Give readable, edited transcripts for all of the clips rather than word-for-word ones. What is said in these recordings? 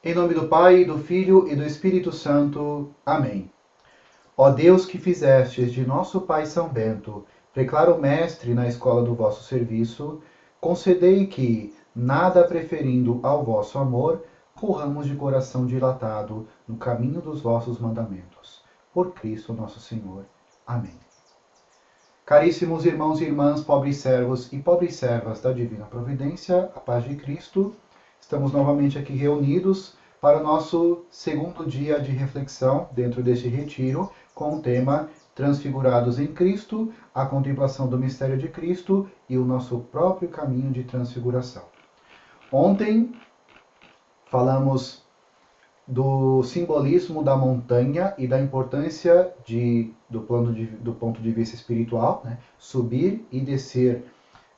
Em nome do Pai, do Filho e do Espírito Santo. Amém. Ó Deus que fizestes de nosso Pai São Bento, preclaro mestre na escola do vosso serviço, concedei que, nada preferindo ao vosso amor, corramos de coração dilatado no caminho dos vossos mandamentos. Por Cristo nosso Senhor. Amém. Caríssimos irmãos e irmãs, pobres servos e pobres servas da Divina Providência, a paz de Cristo, estamos novamente aqui reunidos para o nosso segundo dia de reflexão dentro deste retiro, com o tema Transfigurados em Cristo, a contemplação do mistério de Cristo e o nosso próprio caminho de transfiguração. Ontem falamos do simbolismo da montanha e da importância do ponto de vista espiritual, né? Subir e descer,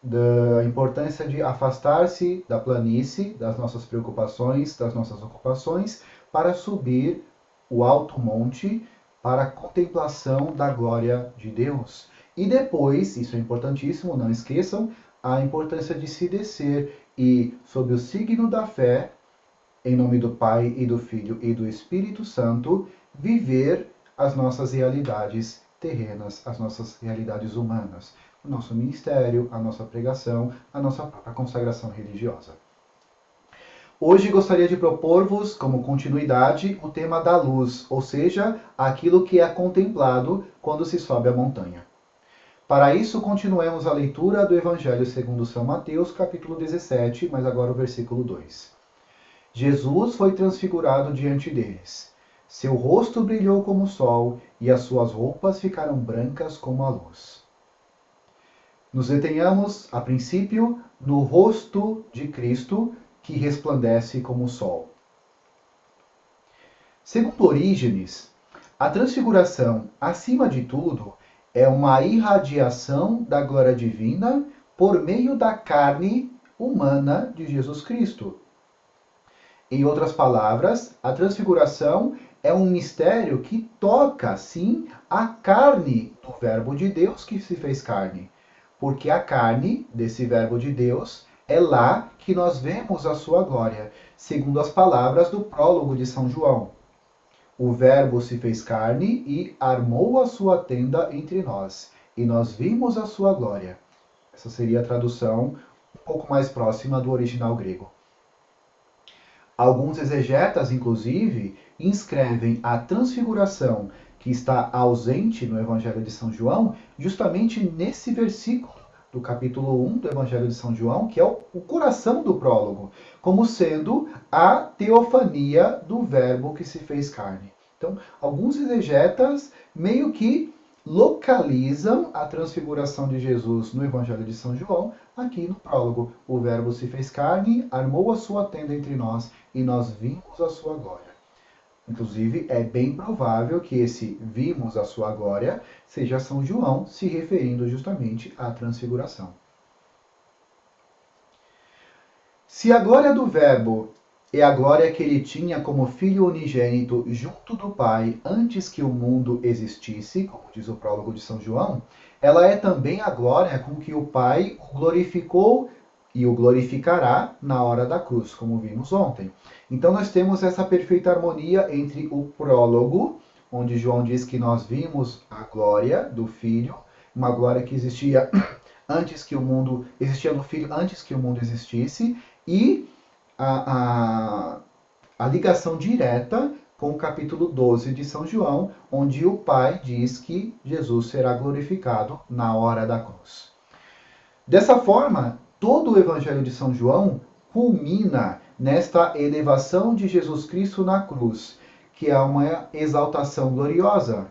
da importância de afastar-se da planície, das nossas preocupações, das nossas ocupações, para subir o alto monte para a contemplação da glória de Deus. E depois, isso é importantíssimo, não esqueçam, a importância de se descer e, sob o signo da fé, em nome do Pai e do Filho e do Espírito Santo, viver as nossas realidades terrenas, as nossas realidades humanas, o nosso ministério, a nossa pregação, a nossa própria consagração religiosa. Hoje gostaria de propor-vos, como continuidade, o tema da luz, ou seja, aquilo que é contemplado quando se sobe a montanha. Para isso, continuemos a leitura do Evangelho segundo São Mateus, capítulo 17, mas agora o versículo 2. Jesus foi transfigurado diante deles. Seu rosto brilhou como o sol e as suas roupas ficaram brancas como a luz. Nos detenhamos, a princípio, no rosto de Cristo, que resplandece como o sol. Segundo Orígenes, a transfiguração, acima de tudo, é uma irradiação da glória divina por meio da carne humana de Jesus Cristo. Em outras palavras, a transfiguração é um mistério que toca, sim, a carne do Verbo de Deus que se fez carne. Porque a carne desse Verbo de Deus é lá que nós vemos a sua glória, segundo as palavras do prólogo de São João. O Verbo se fez carne e armou a sua tenda entre nós, e nós vimos a sua glória. Essa seria a tradução um pouco mais próxima do original grego. Alguns exegetas, inclusive, inscrevem a transfiguração que está ausente no Evangelho de São João, justamente nesse versículo do capítulo 1 do Evangelho de São João, que é o coração do prólogo, como sendo a teofania do Verbo que se fez carne. Então, alguns exegetas meio que localizam a transfiguração de Jesus no Evangelho de São João, aqui no prólogo. O Verbo se fez carne, armou a sua tenda entre nós e nós vimos a sua glória. Inclusive, é bem provável que esse vimos a sua glória seja São João se referindo justamente à transfiguração. Se a glória do Verbo é a glória que ele tinha como Filho unigênito junto do Pai antes que o mundo existisse, como diz o prólogo de São João, ela é também a glória com que o Pai o glorificou e o glorificará na hora da cruz, como vimos ontem. Então nós temos essa perfeita harmonia entre o prólogo, onde João diz que nós vimos a glória do Filho, uma glória que existia antes que o mundo existia no Filho antes que o mundo existisse, e a ligação direta com o capítulo 12 de São João, onde o Pai diz que Jesus será glorificado na hora da cruz. Dessa forma, todo o Evangelho de São João culmina nesta elevação de Jesus Cristo na cruz, que é uma exaltação gloriosa,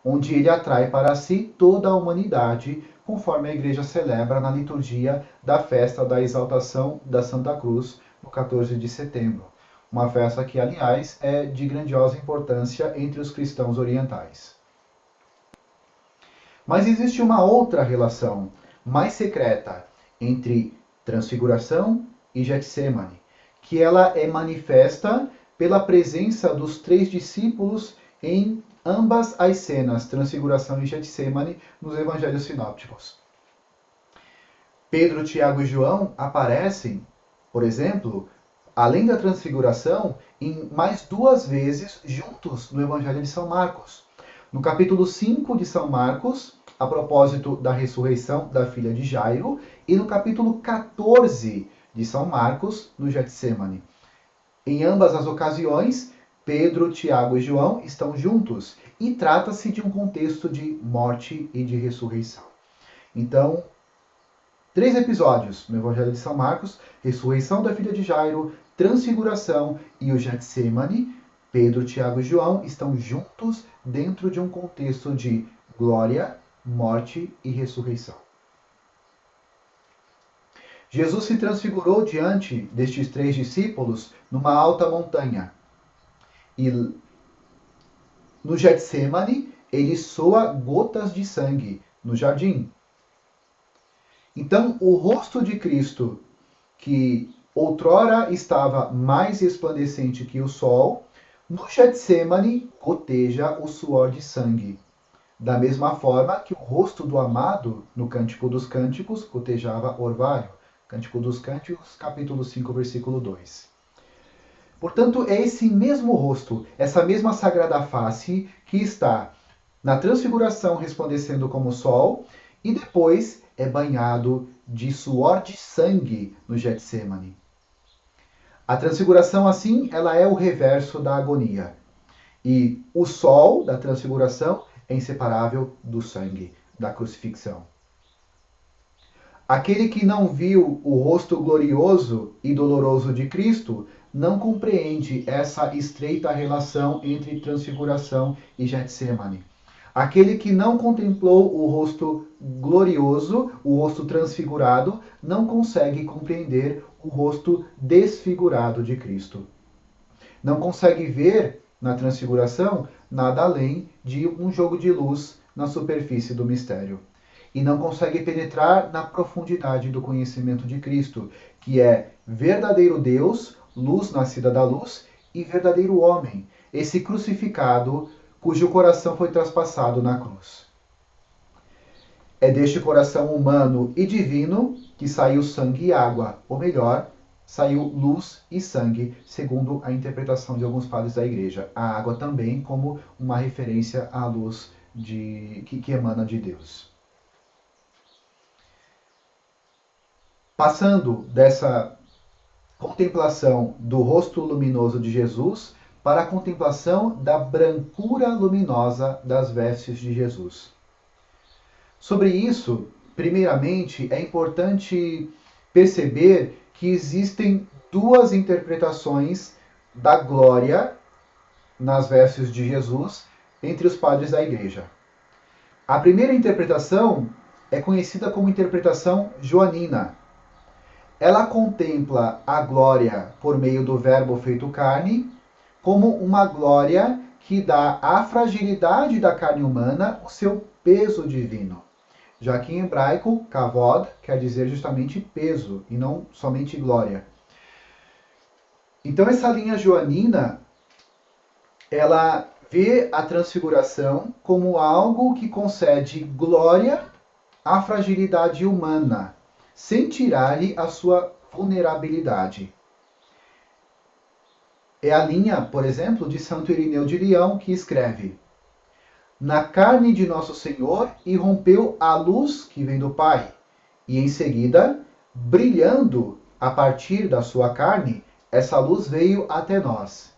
onde ele atrai para si toda a humanidade, conforme a Igreja celebra na liturgia da festa da exaltação da Santa Cruz, no 14 de setembro. Uma festa que, aliás, é de grandiosa importância entre os cristãos orientais. Mas existe uma outra relação, mais secreta, entre transfiguração e Getsêmani, que ela é manifesta pela presença dos 3 discípulos em ambas as cenas, transfiguração e Getsêmani, nos evangelhos sinópticos. Pedro, Tiago e João aparecem, por exemplo, além da transfiguração, em mais 2 vezes juntos no Evangelho de São Marcos. No capítulo 5 de São Marcos, a propósito da ressurreição da filha de Jairo, e no capítulo 14 de São Marcos, no Getsemane. Em ambas as ocasiões, Pedro, Tiago e João estão juntos, e trata-se de um contexto de morte e de ressurreição. Então, 3 episódios no Evangelho de São Marcos: ressurreição da filha de Jairo, transfiguração e o Getsemane. Pedro, Tiago e João estão juntos dentro de um contexto de glória, morte e ressurreição. Jesus se transfigurou diante destes 3 discípulos numa alta montanha. E no Getsemane, ele soa gotas de sangue no jardim. Então, o rosto de Cristo, que outrora estava mais resplandecente que o sol, no Getsemane goteja o suor de sangue. Da mesma forma que o rosto do amado, no Cântico dos Cânticos, gotejava orvalho. Cântico dos Cânticos, capítulo 5, versículo 2. Portanto, é esse mesmo rosto, essa mesma sagrada face que está na transfiguração resplandecendo como o sol e depois é banhado de suor de sangue no Getsemane. A transfiguração, assim, ela é o reverso da agonia. E o sol da transfiguração é inseparável do sangue, da crucifixão. Aquele que não viu o rosto glorioso e doloroso de Cristo não compreende essa estreita relação entre transfiguração e Getsemane. Aquele que não contemplou o rosto glorioso, o rosto transfigurado, não consegue compreender o rosto desfigurado de Cristo. Não consegue ver na transfiguração nada além de um jogo de luz na superfície do mistério. E não consegue penetrar na profundidade do conhecimento de Cristo, que é verdadeiro Deus, luz nascida da luz, e verdadeiro homem, esse crucificado cujo coração foi traspassado na cruz. É deste coração humano e divino que saiu sangue e água, ou melhor, saiu luz e sangue, segundo a interpretação de alguns padres da Igreja. A água também como uma referência à luz que emana de Deus. Passando dessa contemplação do rosto luminoso de Jesus para a contemplação da brancura luminosa das vestes de Jesus. Sobre isso, primeiramente, é importante perceber que existem 2 interpretações da glória nas vestes de Jesus entre os padres da Igreja. A primeira interpretação é conhecida como interpretação joanina. Ela contempla a glória por meio do Verbo feito carne como uma glória que dá à fragilidade da carne humana o seu peso divino. Já que em hebraico, kavod quer dizer justamente peso e não somente glória. Então essa linha joanina, ela vê a transfiguração como algo que concede glória à fragilidade humana, sem tirar-lhe a sua vulnerabilidade. É a linha, por exemplo, de Santo Irineu de Leão, que escreve: na carne de nosso Senhor irrompeu a luz que vem do Pai, e em seguida, brilhando a partir da sua carne, essa luz veio até nós.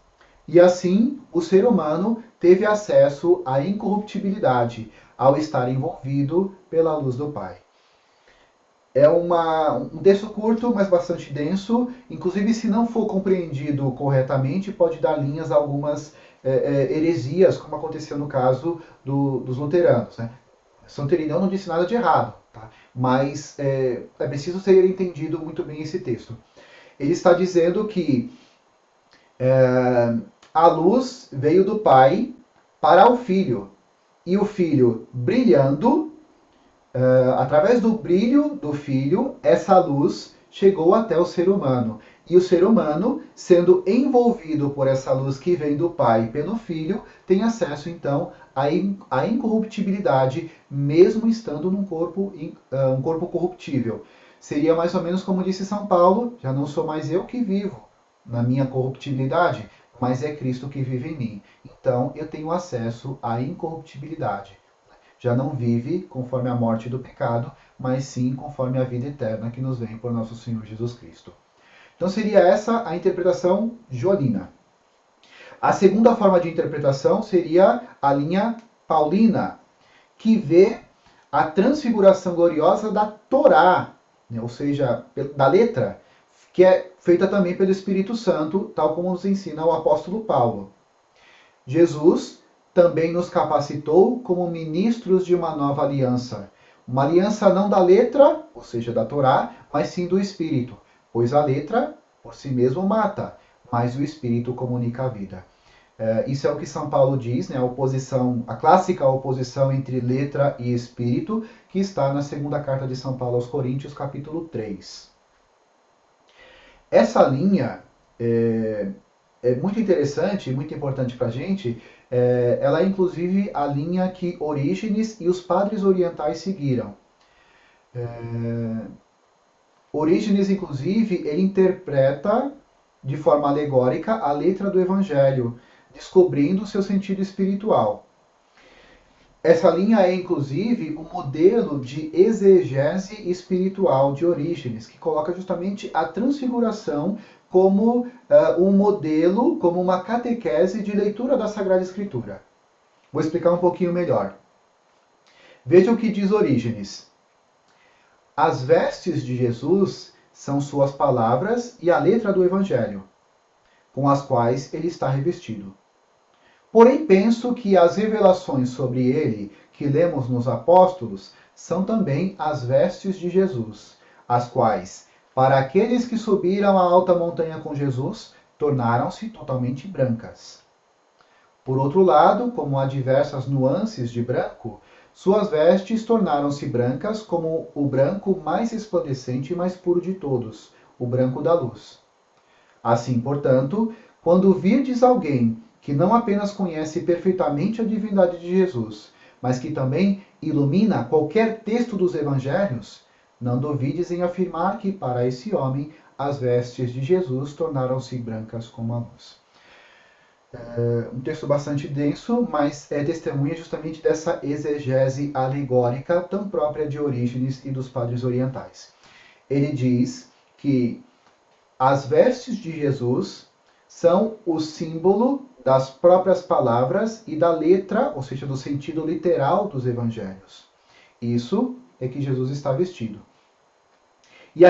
E assim, o ser humano teve acesso à incorruptibilidade, ao estar envolvido pela luz do Pai. É um texto curto, mas bastante denso. Inclusive, se não for compreendido corretamente, pode dar linhas a algumas heresias, como aconteceu no caso dos luteranos. Né? Santo Irineu não disse nada de errado, tá? Mas é preciso ser entendido muito bem esse texto. Ele está dizendo que a luz veio do Pai para o Filho, e o Filho brilhando, através do brilho do Filho, essa luz chegou até o ser humano. E o ser humano, sendo envolvido por essa luz que vem do Pai pelo Filho, tem acesso então à incorruptibilidade, mesmo estando num corpo, um corpo corruptível. Seria mais ou menos como disse São Paulo: já não sou mais eu que vivo, na minha corruptibilidade, mas é Cristo que vive em mim. Então eu tenho acesso à incorruptibilidade. Já não vive conforme a morte do pecado, mas sim conforme a vida eterna que nos vem por nosso Senhor Jesus Cristo. Então seria essa a interpretação joanina. A segunda forma de interpretação seria a linha paulina, que vê a transfiguração gloriosa da Torá, né, ou seja, da letra, que é feita também pelo Espírito Santo, tal como nos ensina o apóstolo Paulo. Jesus também nos capacitou como ministros de uma nova aliança. Uma aliança não da letra, ou seja, da Torá, mas sim do Espírito, pois a letra por si mesmo mata, mas o Espírito comunica a vida. Isso é o que São Paulo diz, né? A clássica oposição entre letra e espírito, que está na segunda carta de São Paulo aos Coríntios, capítulo 3. Essa linha é muito interessante e muito importante para a gente. Ela é inclusive a linha que Orígenes e os padres orientais seguiram. Orígenes, inclusive, ele interpreta de forma alegórica a letra do Evangelho, descobrindo seu sentido espiritual. Essa linha é, inclusive, o modelo de exegese espiritual de Orígenes, que coloca justamente a transfiguração como um modelo, como uma catequese de leitura da Sagrada Escritura. Vou explicar um pouquinho melhor. Veja o que diz Orígenes. As vestes de Jesus são suas palavras e a letra do Evangelho, com as quais ele está revestido. Porém, penso que as revelações sobre ele que lemos nos apóstolos são também as vestes de Jesus, as quais, para aqueles que subiram a alta montanha com Jesus, tornaram-se totalmente brancas. Por outro lado, como há diversas nuances de branco, suas vestes tornaram-se brancas como o branco mais resplandecente e mais puro de todos, o branco da luz. Assim, portanto, quando virdes alguém que não apenas conhece perfeitamente a divindade de Jesus, mas que também ilumina qualquer texto dos evangelhos, não duvides em afirmar que para esse homem as vestes de Jesus tornaram-se brancas como a luz. Um texto bastante denso, mas é testemunha justamente dessa exegese alegórica tão própria de Orígenes e dos padres orientais. Ele diz que as vestes de Jesus são o símbolo das próprias palavras e da letra, ou seja, do sentido literal dos evangelhos. Isso é que Jesus está vestido. E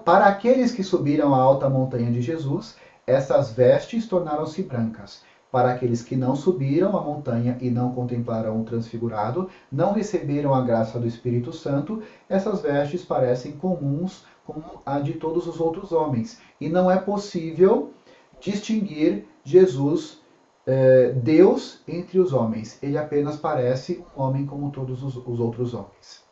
para aqueles que subiram a alta montanha de Jesus, essas vestes tornaram-se brancas. Para aqueles que não subiram a montanha e não contemplaram o transfigurado, não receberam a graça do Espírito Santo, essas vestes parecem comuns como a de todos os outros homens. E não é possível distinguir Jesus, Deus, entre os homens. Ele apenas parece um homem como todos os outros homens.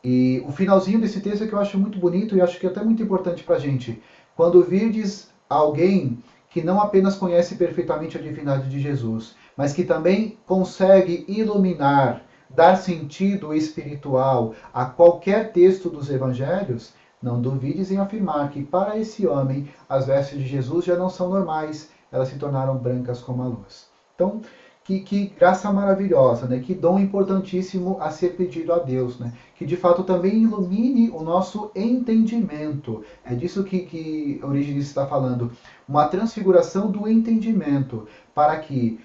E o finalzinho desse texto é que eu acho muito bonito e acho que é até muito importante para a gente. Quando virdes alguém que não apenas conhece perfeitamente a divindade de Jesus, mas que também consegue iluminar, dar sentido espiritual a qualquer texto dos evangelhos, não duvides em afirmar que para esse homem as vestes de Jesus já não são normais, elas se tornaram brancas como a luz. Então, que graça maravilhosa, né? Que dom importantíssimo a ser pedido a Deus, né? Que de fato também ilumine o nosso entendimento. É disso que Orígenes está falando. Uma transfiguração do entendimento, para que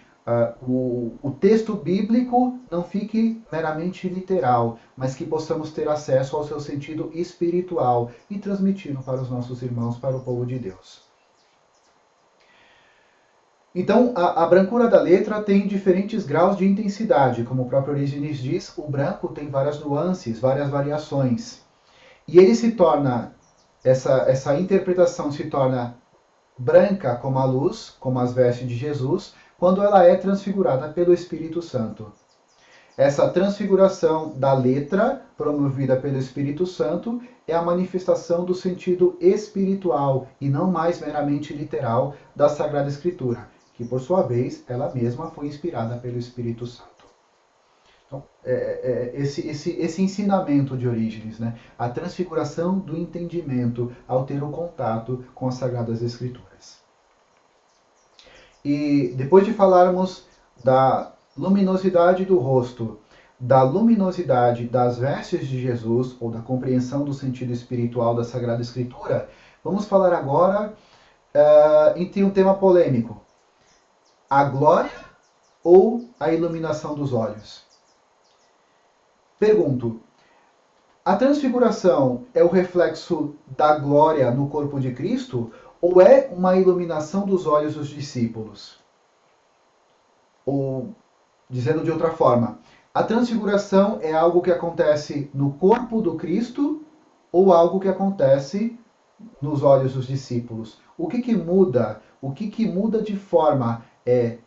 o texto bíblico não fique meramente literal, mas que possamos ter acesso ao seu sentido espiritual e transmiti-lo para os nossos irmãos, para o povo de Deus. Então, a brancura da letra tem diferentes graus de intensidade. Como o próprio Orígenes diz, o branco tem várias nuances, várias variações. E ele se torna, essa interpretação se torna branca como a luz, como as vestes de Jesus, quando ela é transfigurada pelo Espírito Santo. Essa transfiguração da letra, promovida pelo Espírito Santo, é a manifestação do sentido espiritual e não mais meramente literal da Sagrada Escritura, que por sua vez, ela mesma foi inspirada pelo Espírito Santo. Então, esse ensinamento de Orígenes, né? A transfiguração do entendimento ao ter o contato com as Sagradas Escrituras. E depois de falarmos da luminosidade do rosto, da luminosidade das vestes de Jesus, ou da compreensão do sentido espiritual da Sagrada Escritura, vamos falar agora entre um tema polêmico: a glória ou a iluminação dos olhos? Pergunto: a transfiguração é o reflexo da glória no corpo de Cristo ou é uma iluminação dos olhos dos discípulos? Ou, dizendo de outra forma, a transfiguração é algo que acontece no corpo do Cristo ou algo que acontece nos olhos dos discípulos? O que muda? O que muda de forma? É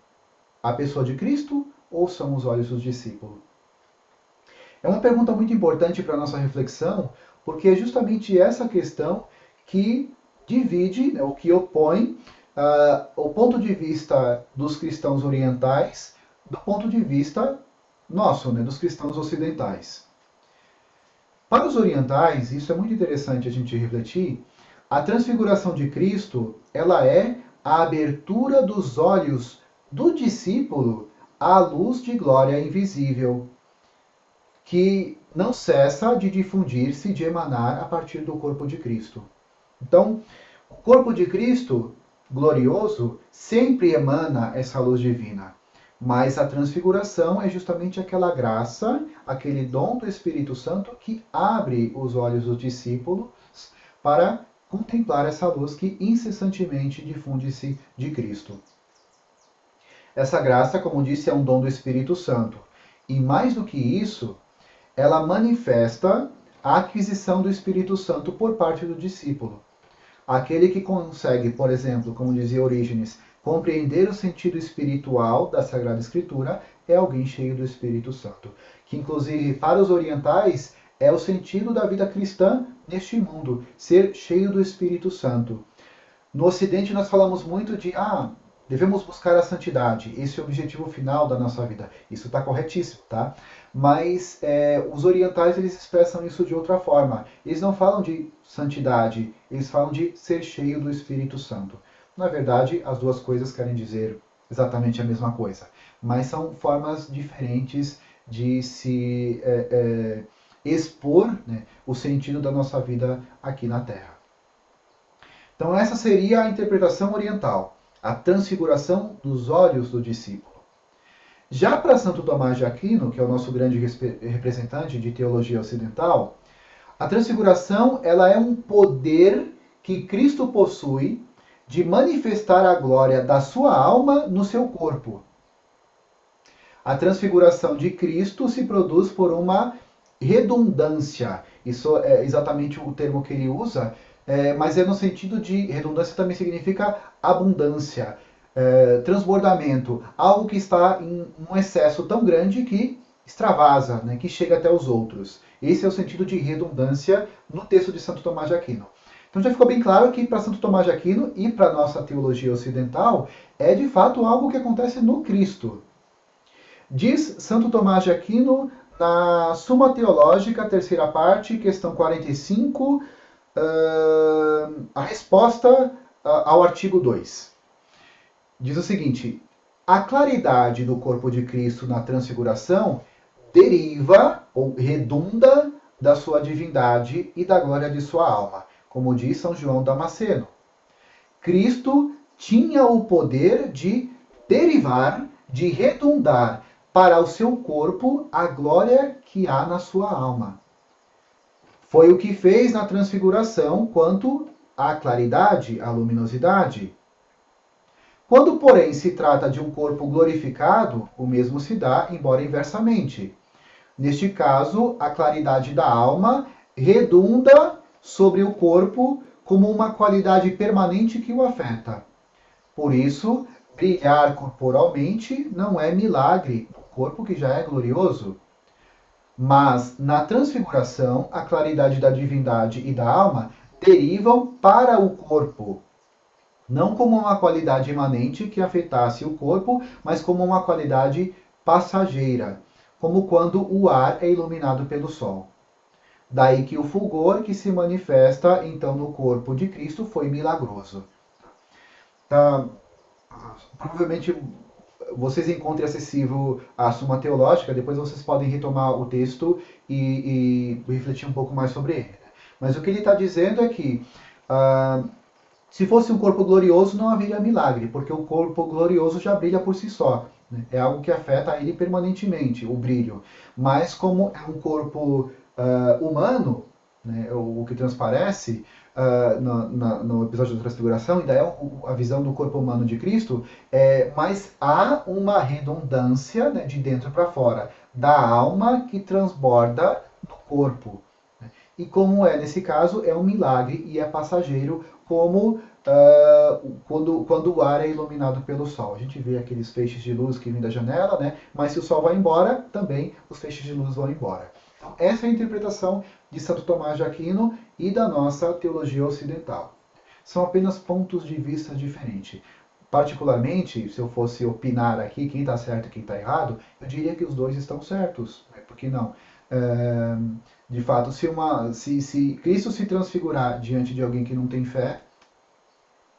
a pessoa de Cristo ou são os olhos dos discípulos? É uma pergunta muito importante para a nossa reflexão, porque é justamente essa questão que divide, né, o que opõe o ponto de vista dos cristãos orientais do ponto de vista nosso, né, dos cristãos ocidentais. Para os orientais, isso é muito interessante a gente refletir, a transfiguração de Cristo, ela é a abertura dos olhos do discípulo à luz de glória invisível, que não cessa de difundir-se, de emanar a partir do corpo de Cristo. Então, o corpo de Cristo, glorioso, sempre emana essa luz divina. Mas a transfiguração é justamente aquela graça, aquele dom do Espírito Santo que abre os olhos dos discípulos para contemplar essa luz que incessantemente difunde-se de Cristo. Essa graça, como disse, é um dom do Espírito Santo. E mais do que isso, ela manifesta a aquisição do Espírito Santo por parte do discípulo. Aquele que consegue, por exemplo, como dizia Orígenes, compreender o sentido espiritual da Sagrada Escritura é alguém cheio do Espírito Santo. Que, inclusive, para os orientais, é o sentido da vida cristã neste mundo, ser cheio do Espírito Santo. No Ocidente, nós falamos muito de devemos buscar a santidade, esse é o objetivo final da nossa vida. Isso está corretíssimo, tá? Mas os orientais, eles expressam isso de outra forma. Eles não falam de santidade, eles falam de ser cheio do Espírito Santo. Na verdade, as duas coisas querem dizer exatamente a mesma coisa, mas são formas diferentes de se expor, né, o sentido da nossa vida aqui na Terra. Então essa seria a interpretação oriental, a transfiguração dos olhos do discípulo. Já para Santo Tomás de Aquino, que é o nosso grande representante de teologia ocidental, a transfiguração ela é um poder que Cristo possui de manifestar a glória da sua alma no seu corpo. A transfiguração de Cristo se produz por uma redundância. Isso é exatamente o termo que ele usa, mas é no sentido de redundância também significa abundância, transbordamento, algo que está em um excesso tão grande que extravasa, né, que chega até os outros. Esse é o sentido de redundância no texto de Santo Tomás de Aquino. Então já ficou bem claro que para Santo Tomás de Aquino e para a nossa teologia ocidental é de fato algo que acontece no Cristo. Diz Santo Tomás de Aquino na Suma Teológica, terceira parte, questão 45, a resposta ao artigo 2. Diz o seguinte: a claridade do corpo de Cristo na transfiguração deriva ou redunda da sua divindade e da glória de sua alma, como diz São João Damasceno. Cristo tinha o poder de derivar, de redundar para o seu corpo a glória que há na sua alma. Foi o que fez na transfiguração quanto à claridade, à luminosidade. Quando, porém, se trata de um corpo glorificado, o mesmo se dá, embora inversamente. Neste caso, a claridade da alma redunda sobre o corpo como uma qualidade permanente que o afeta. Por isso, brilhar corporalmente não é milagre do corpo que já é glorioso. Mas, na transfiguração, a claridade da divindade e da alma derivam para o corpo, não como uma qualidade imanente que afetasse o corpo, mas como uma qualidade passageira. como quando o ar é iluminado pelo sol. Daí que o fulgor que se manifesta então no corpo de Cristo foi milagroso. Tá, provavelmente vocês encontrem acessível a Suma Teológica, depois vocês podem retomar o texto e refletir um pouco mais sobre ele. Mas o que ele está dizendo é que se fosse um corpo glorioso não haveria milagre, porque o corpo glorioso já brilha por si só. Né? É algo que afeta ele permanentemente, o brilho. Mas como é um corpo humano, né, o que transparece no episódio da Transfiguração, ainda é a visão do corpo humano de Cristo, mas há uma redundância, né, de dentro para fora, da alma que transborda no corpo. Né? E como é nesse caso, é um milagre e é passageiro, como quando o ar é iluminado pelo sol. A gente vê aqueles feixes de luz que vêm da janela, né? Mas se o sol vai embora, também os feixes de luz vão embora. Então, essa é a interpretação de Santo Tomás de Aquino e da nossa teologia ocidental. São apenas pontos de vista diferentes. Particularmente, se eu fosse opinar aqui quem está certo e quem está errado, eu diria que os dois estão certos. Né? Por que não? De fato, se Cristo se transfigurar diante de alguém que não tem fé,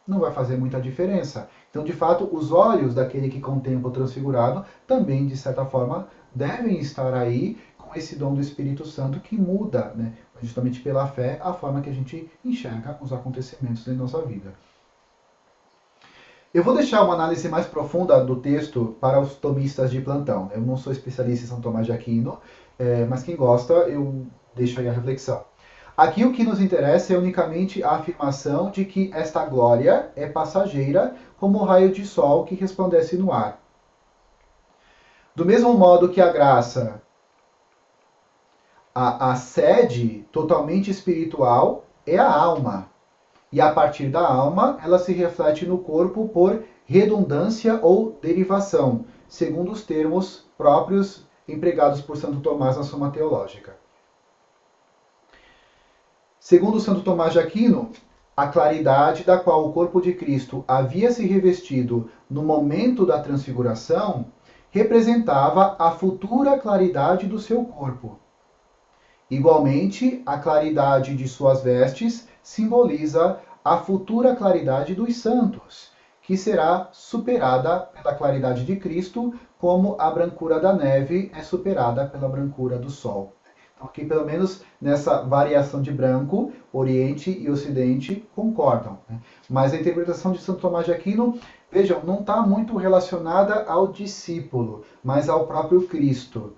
não vai fazer muita diferença. Então, de fato, os olhos daquele que contempla o transfigurado também, de certa forma, devem estar aí com esse dom do Espírito Santo que muda, né, justamente pela fé, a forma que a gente enxerga os acontecimentos em nossa vida. Eu vou deixar uma análise mais profunda do texto para os tomistas de plantão. Eu não sou especialista em São Tomás de Aquino, mas quem gosta, eu deixo aí a reflexão. Aqui o que nos interessa é unicamente a afirmação de que esta glória é passageira, como o raio de sol que resplandece no ar. Do mesmo modo que a graça, a sede totalmente espiritual é a alma. E a partir da alma, ela se reflete no corpo por redundância ou derivação, segundo os termos próprios empregados por Santo Tomás na Suma Teológica. Segundo Santo Tomás de Aquino, a claridade da qual o corpo de Cristo havia se revestido no momento da transfiguração representava a futura claridade do seu corpo. Igualmente, a claridade de suas vestes simboliza a futura claridade dos santos, que será superada pela claridade de Cristo, como a brancura da neve é superada pela brancura do sol. Então, aqui, pelo menos nessa variação de branco, Oriente e Ocidente concordam. Né? Mas a interpretação de Santo Tomás de Aquino, vejam, não está muito relacionada ao discípulo, mas ao próprio Cristo.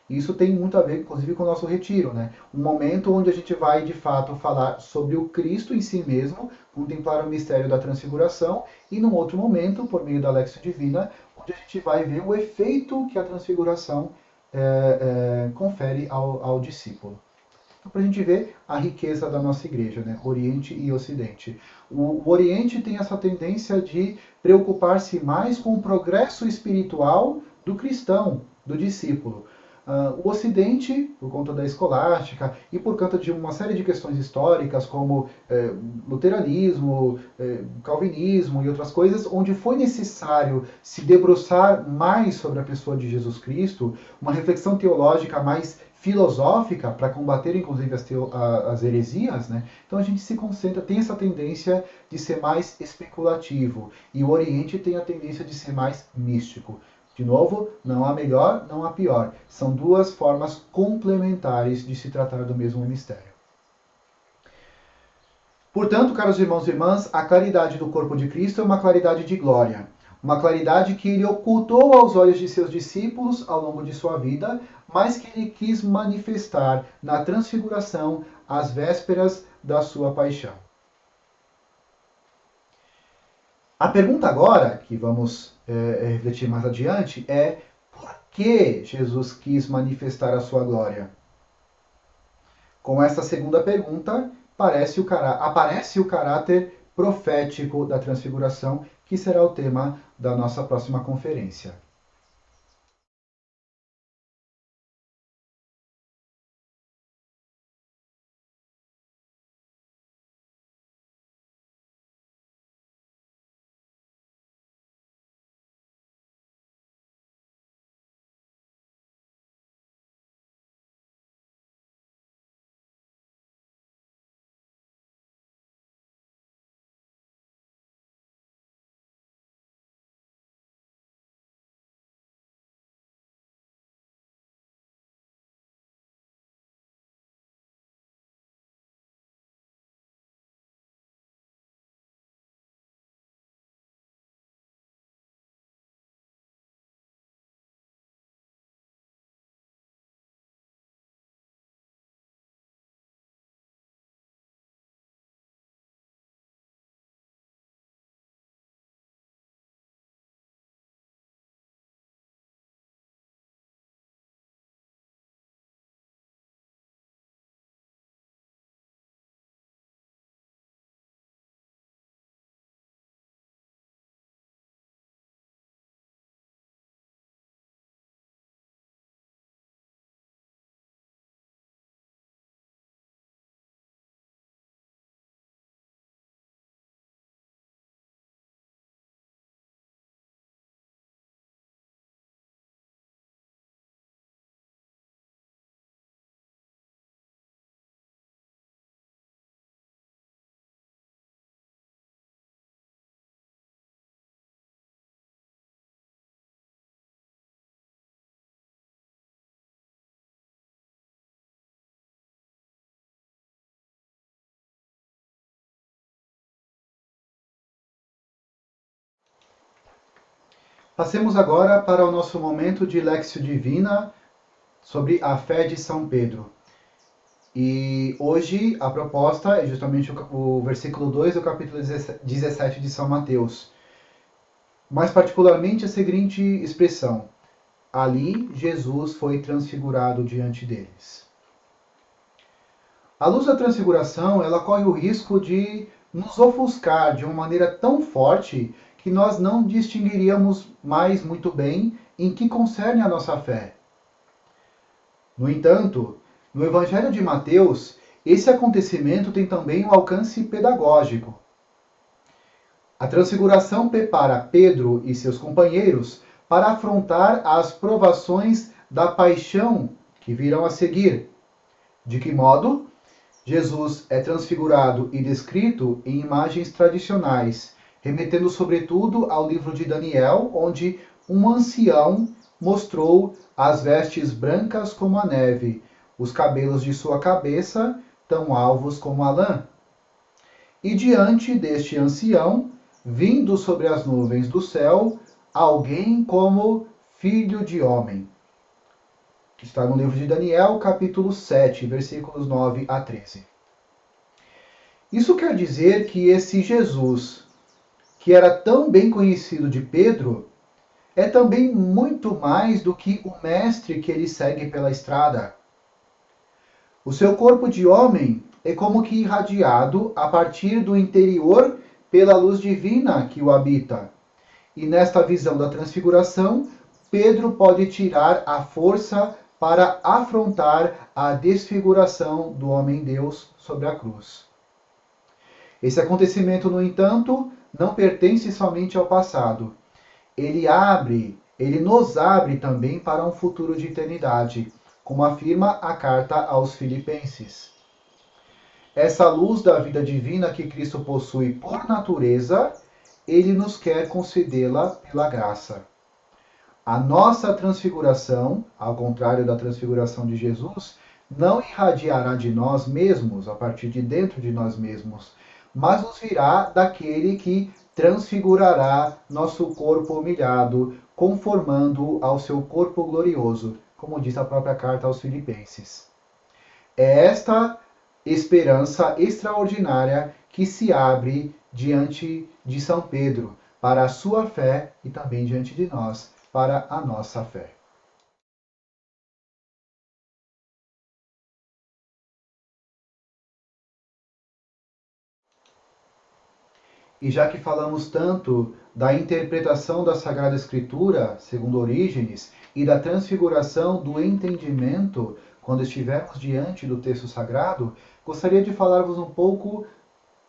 Isso tem muito a ver, inclusive, com o nosso retiro, né? Um momento onde a gente vai, de fato, falar sobre o Cristo em si mesmo, contemplar o mistério da transfiguração, e num outro momento, por meio da Lexio Divina, onde a gente vai ver o efeito que a transfiguração confere ao discípulo. Então, para a gente ver a riqueza da nossa igreja, né? Oriente e Ocidente. O Oriente tem essa tendência de preocupar-se mais com o progresso espiritual do cristão, do discípulo. O Ocidente, por conta da escolástica e por conta de uma série de questões históricas, como luteranismo, calvinismo e outras coisas, onde foi necessário se debruçar mais sobre a pessoa de Jesus Cristo, uma reflexão teológica mais filosófica para combater, inclusive, as heresias, né? Então a gente se concentra, tem essa tendência de ser mais especulativo, e o Oriente tem a tendência de ser mais místico. De novo, não há melhor, não há pior. São duas formas complementares de se tratar do mesmo mistério. Portanto, caros irmãos e irmãs, a claridade do corpo de Cristo é uma claridade de glória. Uma claridade que ele ocultou aos olhos de seus discípulos ao longo de sua vida, mas que ele quis manifestar na transfiguração às vésperas da sua paixão. A pergunta agora, que vamos refletir mais adiante, é por que Jesus quis manifestar a sua glória? Com essa segunda pergunta, aparece o caráter profético da transfiguração, que será o tema da nossa próxima conferência. Passemos agora para o nosso momento de Léxio Divina sobre a fé de São Pedro. E hoje a proposta é justamente o versículo 2 do capítulo 17 de São Mateus. Mais particularmente a seguinte expressão: ali Jesus foi transfigurado diante deles. A luz da transfiguração, ela corre o risco de nos ofuscar de uma maneira tão forte que nós não distinguiríamos mais muito bem em que concerne a nossa fé. No entanto, no Evangelho de Mateus, esse acontecimento tem também um alcance pedagógico. A transfiguração prepara Pedro e seus companheiros para afrontar as provações da paixão que virão a seguir. De que modo? Jesus é transfigurado e descrito em imagens tradicionais, remetendo sobretudo ao livro de Daniel, onde um ancião mostrou as vestes brancas como a neve, os cabelos de sua cabeça tão alvos como a lã. E diante deste ancião, vindo sobre as nuvens do céu, alguém como filho de homem. Que está no livro de Daniel, capítulo 7, versículos 9 a 13. Isso quer dizer que esse Jesus, que era tão bem conhecido de Pedro, é também muito mais do que o mestre que ele segue pela estrada. O seu corpo de homem é como que irradiado a partir do interior pela luz divina que o habita. E nesta visão da transfiguração, Pedro pode tirar a força para afrontar a desfiguração do homem-deus sobre a cruz. Esse acontecimento, no entanto, não pertence somente ao passado. Ele nos abre também para um futuro de eternidade, como afirma a carta aos Filipenses. Essa luz da vida divina que Cristo possui por natureza, ele nos quer concedê-la pela graça. A nossa transfiguração, ao contrário da transfiguração de Jesus, não irradiará de nós mesmos, a partir de dentro de nós mesmos, mas nos virá daquele que transfigurará nosso corpo humilhado, conformando-o ao seu corpo glorioso, como diz a própria carta aos Filipenses. É esta esperança extraordinária que se abre diante de São Pedro, para a sua fé e também diante de nós, para a nossa fé. E já que falamos tanto da interpretação da Sagrada Escritura, segundo Orígenes, e da transfiguração do entendimento, quando estivermos diante do texto sagrado, gostaria de falar-vos um pouco,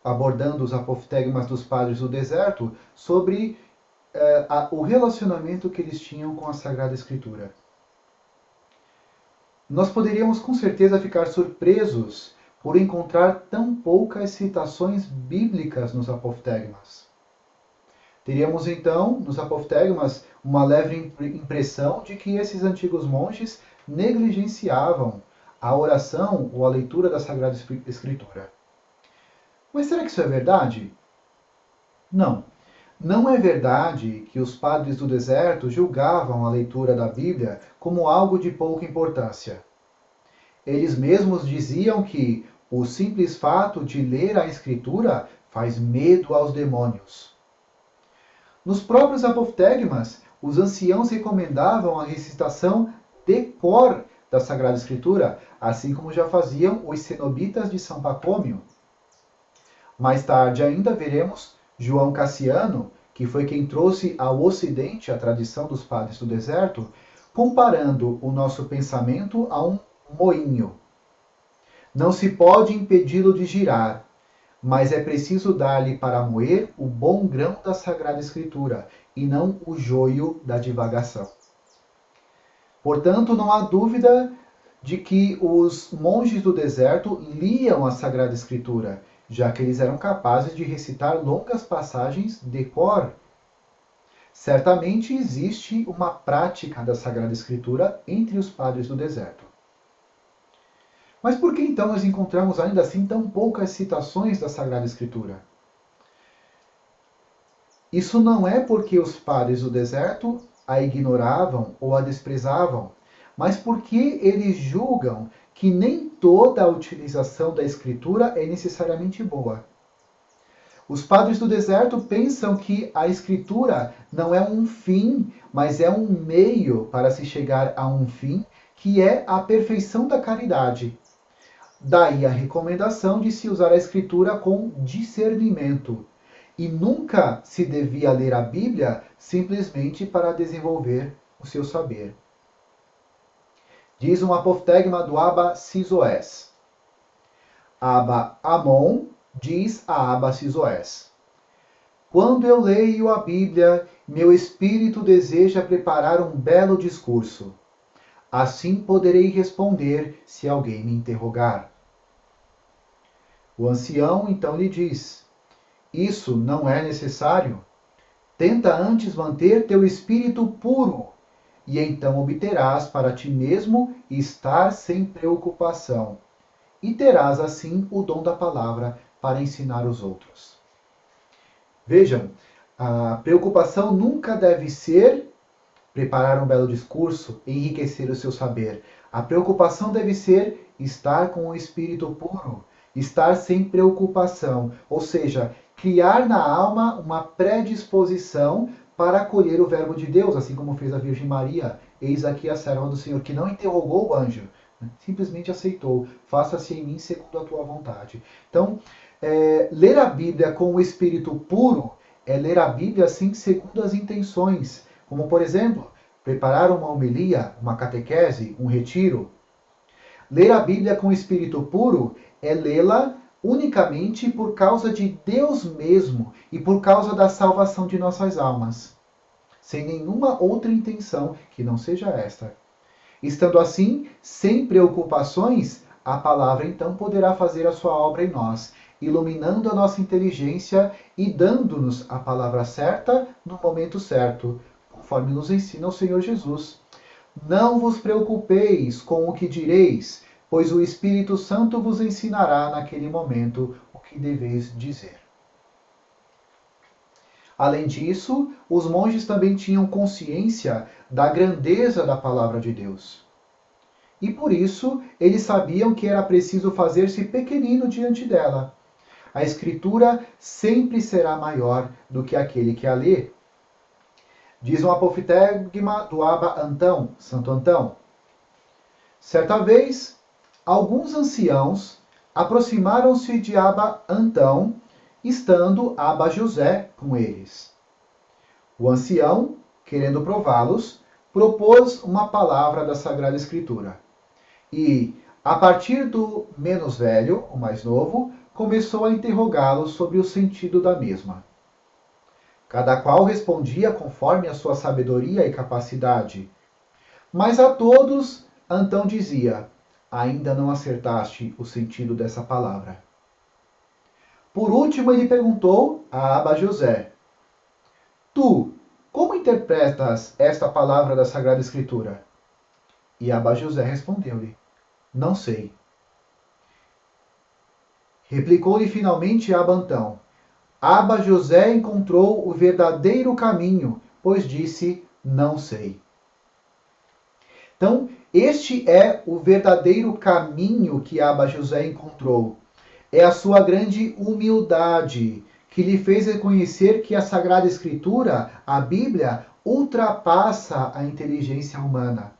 abordando os apoftegmas dos padres do deserto, sobre o relacionamento que eles tinham com a Sagrada Escritura. Nós poderíamos com certeza ficar surpresos por encontrar tão poucas citações bíblicas nos apoftegmas. Teríamos então, nos apoftegmas, uma leve impressão de que esses antigos monges negligenciavam a oração ou a leitura da Sagrada Escritura. Mas será que isso é verdade? Não. Não é verdade que os padres do deserto julgavam a leitura da Bíblia como algo de pouca importância. Eles mesmos diziam que o simples fato de ler a Escritura faz medo aos demônios. Nos próprios apoftegmas, os anciãos recomendavam a recitação de cor da Sagrada Escritura, assim como já faziam os cenobitas de São Pacômio. Mais tarde ainda veremos João Cassiano, que foi quem trouxe ao Ocidente a tradição dos padres do deserto, comparando o nosso pensamento a um moinho. Não se pode impedi-lo de girar, mas é preciso dar-lhe para moer o bom grão da Sagrada Escritura, e não o joio da divagação. Portanto, não há dúvida de que os monges do deserto liam a Sagrada Escritura, já que eles eram capazes de recitar longas passagens de cor. Certamente existe uma prática da Sagrada Escritura entre os padres do deserto. Mas por que então nós encontramos ainda assim tão poucas citações da Sagrada Escritura? Isso não é porque os padres do deserto a ignoravam ou a desprezavam, mas porque eles julgam que nem toda a utilização da escritura é necessariamente boa. Os padres do deserto pensam que a escritura não é um fim, mas é um meio para se chegar a um fim, que é a perfeição da caridade. Daí a recomendação de se usar a escritura com discernimento. E nunca se devia ler a Bíblia simplesmente para desenvolver o seu saber. Diz um apoftegma do Abba Sisoés. Abba Amon diz a Abba Sisoés: quando eu leio a Bíblia, meu espírito deseja preparar um belo discurso. Assim poderei responder se alguém me interrogar. O ancião então lhe diz: isso não é necessário. Tenta antes manter teu espírito puro, e então obterás para ti mesmo estar sem preocupação, e terás assim o dom da palavra para ensinar os outros. Vejam, a preocupação nunca deve ser preparar um belo discurso, enriquecer o seu saber. A preocupação deve ser estar com o espírito puro, estar sem preocupação, ou seja, criar na alma uma predisposição para acolher o verbo de Deus, assim como fez a Virgem Maria. Eis aqui a serva do Senhor, que não interrogou o anjo, simplesmente aceitou. Faça-se em mim segundo a tua vontade. Então, ler a Bíblia com o espírito puro é ler a Bíblia assim segundo as intenções. Como, por exemplo, preparar uma homilia, uma catequese, um retiro. Ler a Bíblia com espírito puro é lê-la unicamente por causa de Deus mesmo e por causa da salvação de nossas almas, sem nenhuma outra intenção que não seja esta. Estando assim, sem preocupações, a palavra então poderá fazer a sua obra em nós, iluminando a nossa inteligência e dando-nos a palavra certa no momento certo, conforme nos ensina o Senhor Jesus. Não vos preocupeis com o que direis, pois o Espírito Santo vos ensinará naquele momento o que deveis dizer. Além disso, os monges também tinham consciência da grandeza da palavra de Deus. E por isso, eles sabiam que era preciso fazer-se pequenino diante dela. A Escritura sempre será maior do que aquele que a lê. Diz um apoftegma do Abba Antão, Santo Antão. Certa vez, alguns anciãos aproximaram-se de Abba Antão, estando Abba José com eles. O ancião, querendo prová-los, propôs uma palavra da Sagrada Escritura. E, a partir do menos velho, o mais novo, começou a interrogá-los sobre o sentido da mesma. Cada qual respondia conforme a sua sabedoria e capacidade. Mas a todos, Antão dizia: ainda não acertaste o sentido dessa palavra. Por último, ele perguntou a Abba José: tu, como interpretas esta palavra da Sagrada Escritura? E Abba José respondeu-lhe: não sei. Replicou-lhe finalmente Abba Antão: Abba José encontrou o verdadeiro caminho, pois disse: não sei. Então, este é o verdadeiro caminho que Abba José encontrou. É a sua grande humildade, que lhe fez reconhecer que a Sagrada Escritura, a Bíblia, ultrapassa a inteligência humana.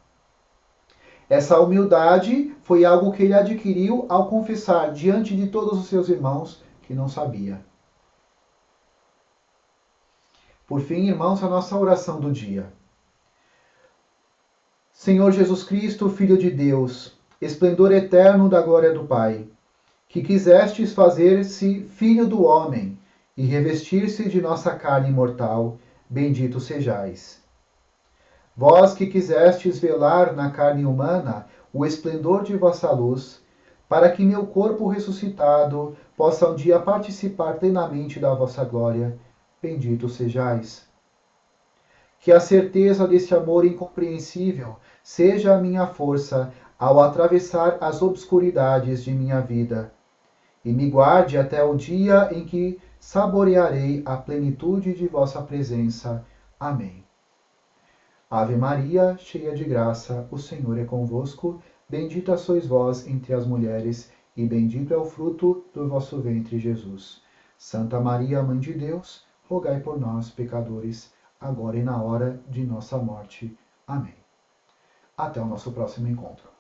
Essa humildade foi algo que ele adquiriu ao confessar diante de todos os seus irmãos que não sabia. Por fim, irmãos, a nossa oração do dia. Senhor Jesus Cristo, Filho de Deus, esplendor eterno da glória do Pai, que quisestes fazer-se filho do homem e revestir-se de nossa carne mortal, bendito sejais. Vós que quisestes velar na carne humana o esplendor de vossa luz, para que meu corpo ressuscitado possa um dia participar plenamente da vossa glória, bendito sejais. Que a certeza deste amor incompreensível seja a minha força ao atravessar as obscuridades de minha vida, e me guarde até o dia em que saborearei a plenitude de vossa presença. Amém. Ave Maria, cheia de graça, o Senhor é convosco. Bendita sois vós entre as mulheres, e bendito é o fruto do vosso ventre, Jesus. Santa Maria, Mãe de Deus, rogai por nós, pecadores, agora e na hora de nossa morte. Amém. Até o nosso próximo encontro.